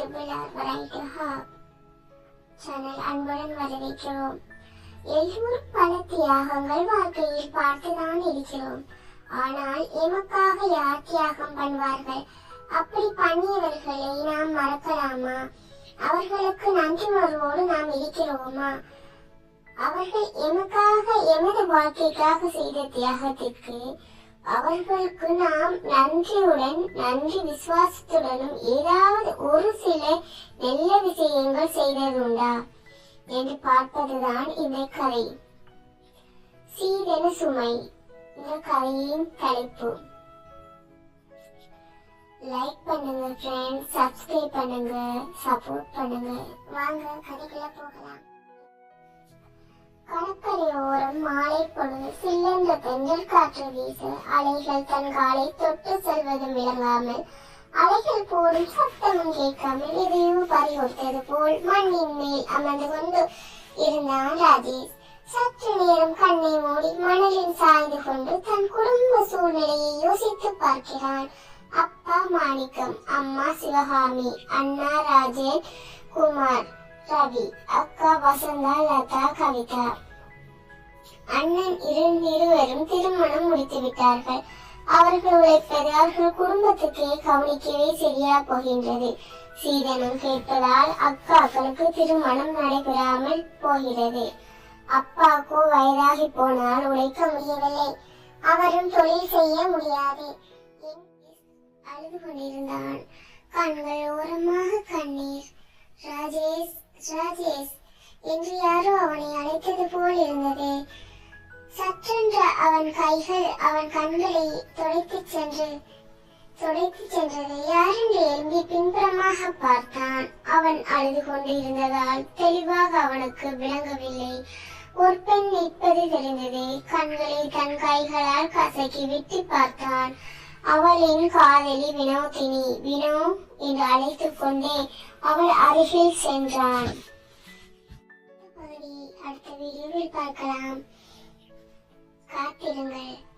Regular variety hop channel அன்புடன் வரவேற்கிறோம். எல்லோரும் பல தியாகங்கள் வாழ்க்கையில் பார்த்துதான் இருக்கிறோம். ஆனால் எமக்காக யார் தியாகம் பண்ணுவார்கள்? அப்படி பண்ணியவர்களை நாம் மறக்கலாமா? அவர்களுக்கு நன்றி உணர்வோடு நாம் இருக்கிறோமா? அவர்கள் எமக்காக எமது வாழ்க்கைக்காக செய்த தியாகத்திற்கு அவர்களுக்கு நாம் நன்றியுடன் நன்றி விசுவாசத்துடனும் ஏதாவது ஒரு சில நல்ல விஷயங்கள் செய்ததுண்டா என்று பார்ப்பதுதான் இந்த கதை. சீதன சுமை இந்த கதையின் தலைப்பு. லைக் பண்ணுங்க ஃப்ரெண்ட்ஸ், சப்ஸ்கிரைப் பண்ணுங்க, சப்போர்ட் பண்ணுங்க. வாங்க கதைக்குள்ள போகலாம். கடற்கரையோரம் மாலை பொழுது சில்லென்ற பெண்கள் காற்று வீச அலைகள் தன் காலை தொட்டு செல்வதும் விளங்காமல் அலைகள் போடும் சத்தமும் கேட்காமல் எதையோ பறிகொடுத்தது போல் மண்ணின் மேல் அமர்ந்து கொண்டு இருந்தான் ராஜேஷ். சற்று நேரம் கண்ணை மூடி மணலில் சாய்ந்து கொண்டு தன் குடும்ப சூழ்நிலையை யோசித்து பார்க்கிறான். அப்பா மாணிக்கம், அம்மா சிவகாமி, அண்ணா ராஜன் குமார், ரவி, அக்கா வசந்தா, லதா, கவிதா. அண்ணன் இருவரும் திருமணம் முடித்து விட்டார்கள். அவர்கள் உழைப்பது அவர்கள் குடும்பத்துக்கே கவனிக்கவே சரியா போகின்றது. சீதனம் கேட்பதால் அக்காக்களுக்கு திருமணம் நடைபெறாமல் போகிறது. அப்பாக்கோ வயதாகி போனால் உழைக்க முடியவில்லை. அவரும் தொழில் செய்ய முடியாது. அழுது கொண்டிருந்தான். கண்கள் ஓரமாக கண்ணீர். ராஜேஷ், ராஜேஷ் என்று யாரோ அவனை அழைத்தது போல் இருந்தது. சற்றென்ற அவன் கைகள் அவன் கண்களை துடைத்துச் சென்றது. யாரென்று எழும்பி பின்புறமாக பார்த்தான். அவன் அழுது கொண்டிருந்ததால் தெளிவாக அவனுக்கு விளங்கவில்லை. ஒரு பெண் நிற்பது தெரிந்தது. கண்களை தன் கைகளால் கசக்கி விட்டு பார்த்தான். அவளின் காதலி வினோதினி. வினோ என்று அழைத்துக் கொண்டே அவள் அருகில் சென்றான். அடுத்த வீடியோவில் பார்க்கலாம். காத்திருங்கள்.